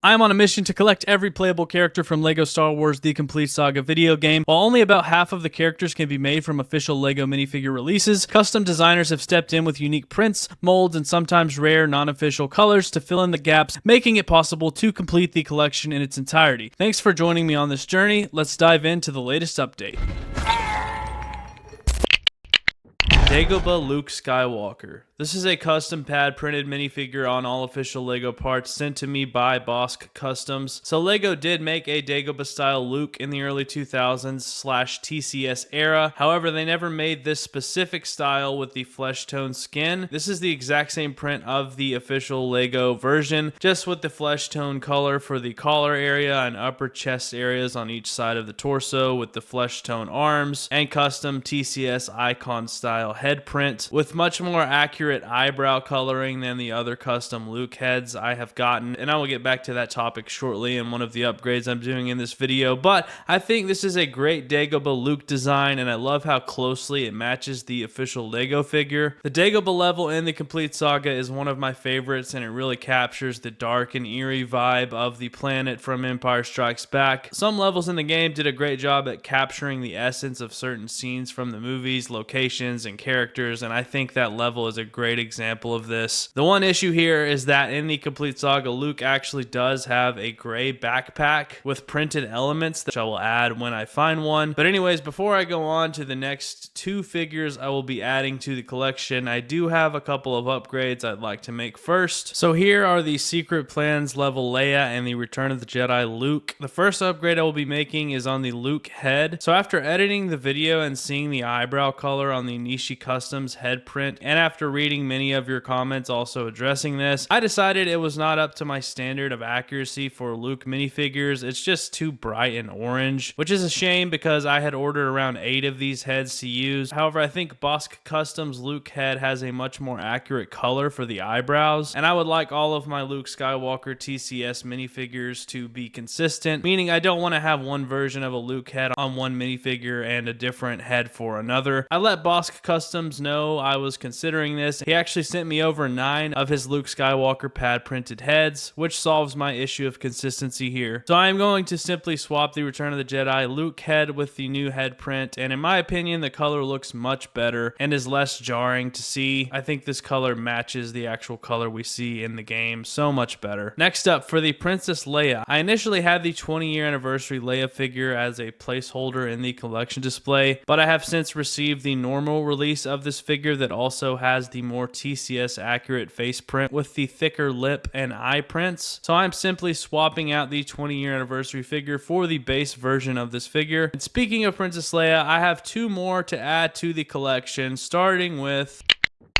I am on a mission to collect every playable character from LEGO Star Wars The Complete Saga video game. While only about half of the characters can be made from official LEGO minifigure releases, custom designers have stepped in with unique prints, molds, and sometimes rare non-official colors to fill in the gaps, making it possible to complete the collection in its entirety. Thanks for joining me on this journey. Let's dive into the latest update. Dagobah Luke Skywalker. This is a custom pad printed minifigure on all official LEGO parts sent to me by Bosk Customs. So LEGO did make a Dagobah style Luke in the early 2000s/TCS era. However, they never made this specific style with the flesh tone skin. This is the exact same print of the official LEGO version, just with the flesh tone color for the collar area and upper chest areas on each side of the torso, with the flesh tone arms and custom TCS icon style head print with much more accurate eyebrow coloring than the other custom Luke heads I have gotten, and I will get back to that topic shortly in one of the upgrades I'm doing in this video. But I think this is a great Dagobah Luke design, and I love how closely it matches the official LEGO figure. The Dagobah level in the Complete Saga is one of my favorites, and it really captures the dark and eerie vibe of the planet from Empire Strikes Back. Some levels in the game did a great job at capturing the essence of certain scenes from the movies, locations, and characters, and I think that level is a great example of this. The one issue here is that in the Complete Saga, Luke actually does have a gray backpack with printed elements that I will add when I find one. But anyways, before I go on to the next two figures I will be adding to the collection, I do have a couple of upgrades I'd like to make first. So here are the Secret Plans level Leia and the Return of the Jedi Luke. The first upgrade I will be making is on the Luke head. So after editing the video and seeing the eyebrow color on the Nishi Customs head print, and after reading many of your comments also addressing this, I decided it was not up to my standard of accuracy for Luke minifigures. It's just too bright and orange, which is a shame because I had ordered around 8 of these heads to use. However, I think Bosk Customs Luke head has a much more accurate color for the eyebrows, and I would like all of my Luke Skywalker TCS minifigures to be consistent, meaning I don't want to have one version of a Luke head on one minifigure and a different head for another. I let Bosk Customs know I was considering this. He actually sent me over 9 of his Luke Skywalker pad printed heads, which solves my issue of consistency here. So I am going to simply swap the Return of the Jedi Luke head with the new head print, and in my opinion the color looks much better and is less jarring to see. I think this color matches the actual color we see in the game so much better. Next up, for the Princess Leia, I initially had the 20-year anniversary Leia figure as a placeholder in the collection display, but I have since received the normal release of this figure that also has the more TCS accurate face print with the thicker lip and eye prints. So I'm simply swapping out the 20-year anniversary figure for the base version of this figure. And speaking of Princess Leia, I have 2 more to add to the collection, starting with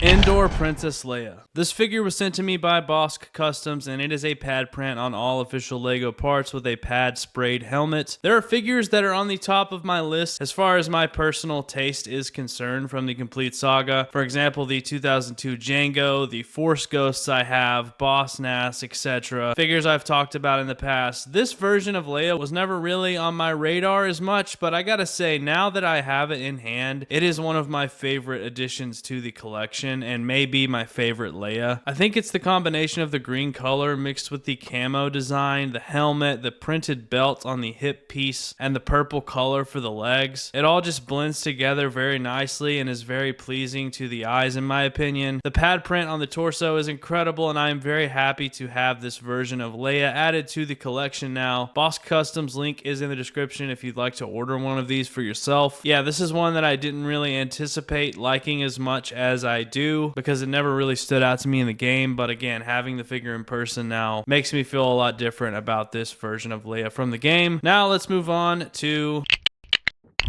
Indoor Princess Leia. This figure was sent to me by Bosk Customs, and it is a pad print on all official LEGO parts with a pad sprayed helmet. There are figures that are on the top of my list as far as my personal taste is concerned from the Complete Saga. For example, the 2002 Django, the Force Ghosts I have, Boss Nass, etc. Figures I've talked about in the past. This version of Leia was never really on my radar as much, but I gotta say, now that I have it in hand, it is one of my favorite additions to the collection, and maybe my favorite Leia. I think it's the combination of the green color mixed with the camo design, the helmet, the printed belt on the hip piece, and the purple color for the legs. It all just blends together very nicely and is very pleasing to the eyes in my opinion. The pad print on the torso is incredible, and I am very happy to have this version of Leia added to the collection now. Bosk Customs link is in the description if you'd like to order one of these for yourself. Yeah, this is one that I didn't really anticipate liking as much as I do, because it never really stood out to me in the game, but again, having the figure in person now makes me feel a lot different about this version of Leia from the game. Now let's move on to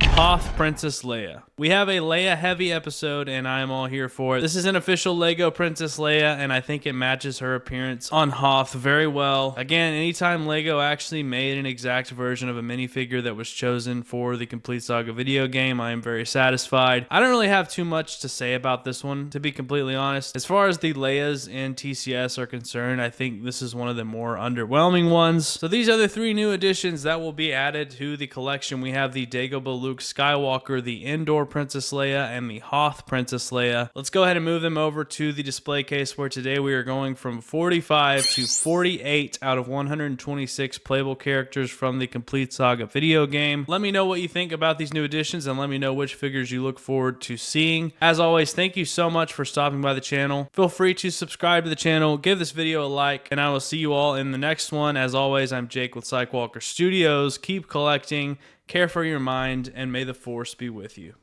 Hoth Princess Leia. We have a Leia heavy episode, and I am all here for it. This is an official LEGO Princess Leia, and I think it matches her appearance on Hoth very well. Again, anytime LEGO actually made an exact version of a minifigure that was chosen for the Complete Saga video game, I am very satisfied. I don't really have too much to say about this one, to be completely honest. As far as the Leias in TCS are concerned, I think this is one of the more underwhelming ones. So these are the 3 new additions that will be added to the collection. We have the Dagobah Luke Skywalker, the Indoor Princess Leia and the Hoth Princess Leia. Let's go ahead and move them over to the display case, where today we are going from 45 to 48 out of 126 playable characters from the complete Saga video game. Let me know what you think about these new additions, and let me know which figures you look forward to seeing. As always, thank you so much for stopping by the channel. Feel free to subscribe to the channel, give this video a like, and I will see you all in the next one. As always, I'm Jake with Skywalker Studios. Keep collecting, care for your mind, and may the Force be with you.